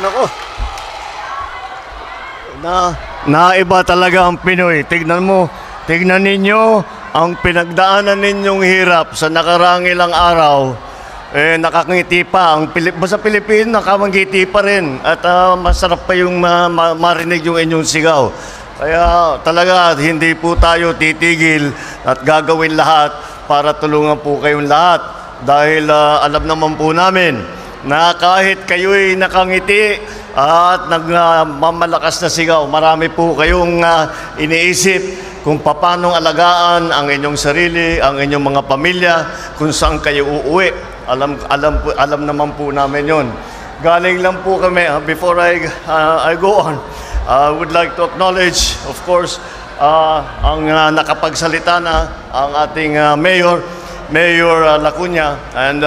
Nako. Naiba talaga ang Pinoy. Tignan ninyo ang pinagdaanan ninyong hirap sa nakaraang ilang araw. Nakangiti pa. Sa Pilipinas, nakangiti pa rin. At masarap pa yung marinig yung inyong sigaw. Kaya talaga, hindi po tayo titigil at gagawin lahat para tulungan po kayong lahat. Dahil alam naman po namin na kahit kayo'y nakangiti at nagmamalakas na sigaw, marami po kayong iniisip kung paano alagaan ang inyong sarili, ang inyong mga pamilya, kung saan kayo uuwi. Alam naman po namin yon. Galing lang po kami, before I go on, I would like to acknowledge, of course, ang nakapagsalita na ang ating Mayor Lacuna, and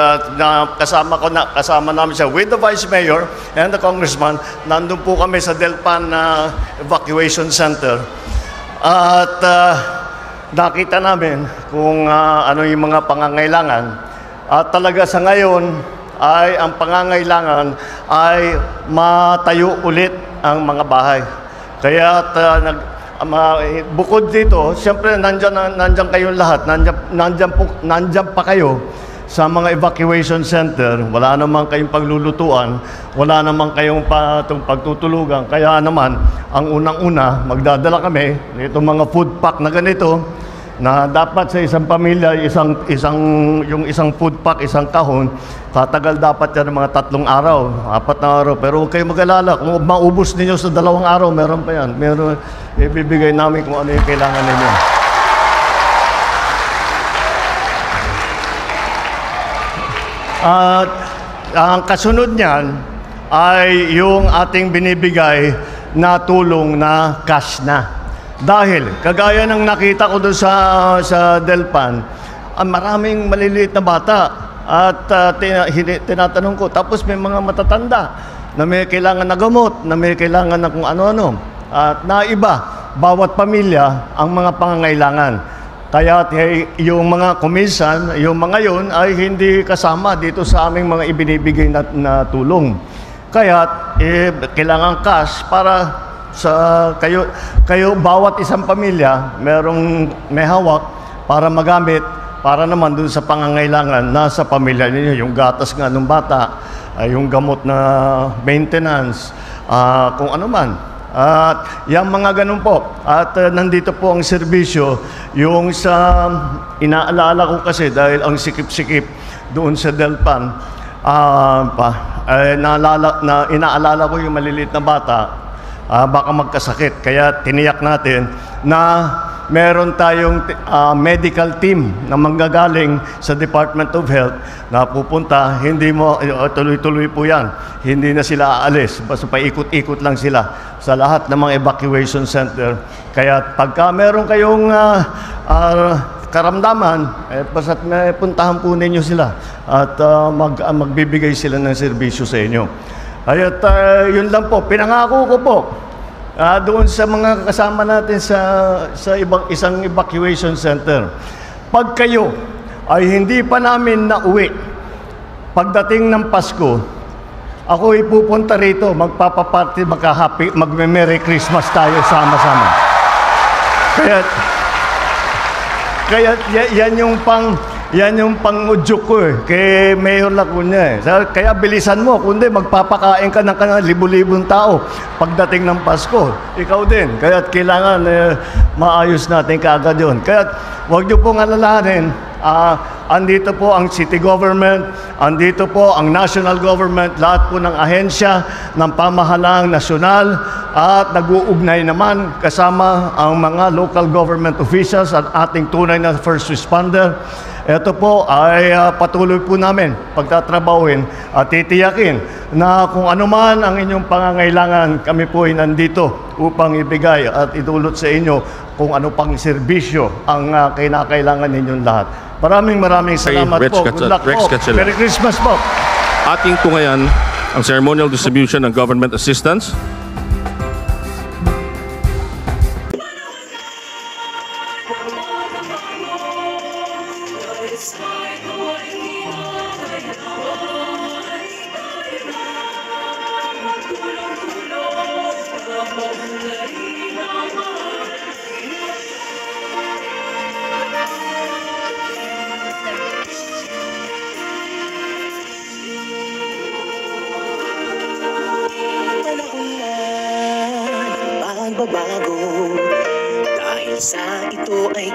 kasama namin siya with the Vice Mayor and the Congressman. Nandun po kami sa Delpan Evacuation Center. At nakita namin kung ano yung mga pangangailangan. At talaga sa ngayon ay ang pangangailangan ay matayo ulit ang mga bahay. Kaya bukod dito, siyempre nandyan kayong lahat, nandyan pa kayo sa mga evacuation center. Wala naman kayong paglulutuan, wala naman kayong pagtutulugan. Kaya naman, ang unang-una, magdadala kami nito mga food pack na ganito, na dapat sa isang pamilya, yung isang food pack, isang kahon, tatagal dapat yan mga 3 araw, 4 na araw. Pero huwag kayong mag-alala, kung maubos ninyo sa 2 araw, meron pa yan. Meron, ibibigay namin kung ano yung kailangan ninyo. At ang kasunod niyan ay yung ating binibigay na tulong na cash na. Dahil, kagaya ng nakita ko doon sa Delpan, maraming maliliit na bata at tinatanong ko, tapos may mga matatanda na may kailangan na gamot, na may kailangan na kung ano-ano. At naiba, bawat pamilya ang mga pangangailangan. Kaya yung mga kuminsan, yung mga yun ay hindi kasama dito sa aming mga ibinibigay na tulong. Kaya kailangan cash para sa kayo bawat isang pamilya may hawak para magamit para naman dun sa pangangailangan nasa pamilya ninyo, yung gatas nga ng bata, yung gamot na maintenance, kung ano man. At yung mga ganun po. At nandito po ang serbisyo, yung sa inaalala ko kasi dahil ang sikip-sikip doon sa Delpan, inaalala ko yung maliliit na bata, baka magkasakit. Kaya tiniyak natin na meron tayong medical team na manggagaling sa Department of Health na pupunta. Tuloy-tuloy po yan. Hindi na sila aalis. Basta paikot-ikot lang sila sa lahat ng mga evacuation center. Kaya pagka meron kayong karamdaman, basta't puntahan po ninyo sila at magbibigay sila ng serbisyo sa inyo. At yun lang po, pinangako ko po doon sa mga kasama natin sa isang evacuation center. Pag kayo ay hindi pa namin nauwi, pagdating ng Pasko, ako ipupunta rito, magpapaparty, magme-Merry Christmas tayo sama-sama. Kaya yan yung pang-udyok ko kay Mayor Lacuna Kaya bilisan mo, kundi magpapakain ka ng libu-libong tao pagdating ng Pasko. Ikaw din. Kaya kailangan maayos natin kaagad yun. Kaya huwag niyo pong alalahanin, andito po ang city government, andito po ang national government, lahat po ng ahensya ng pamahalaang nasyonal at nag-uugnay naman kasama ang mga local government officials at ating tunay na first responder. Ito po ay patuloy po namin pagtatrabahuin at titiyakin na kung ano man ang inyong pangangailangan, kami po ay nandito upang ibigay at idulot sa inyo kung ano pang serbisyo ang kinakailangan ninyong lahat. Maraming salamat po. Good luck po. Merry Christmas po. Ating tungayan ang ceremonial distribution ng government assistance. It's like the sa ito ay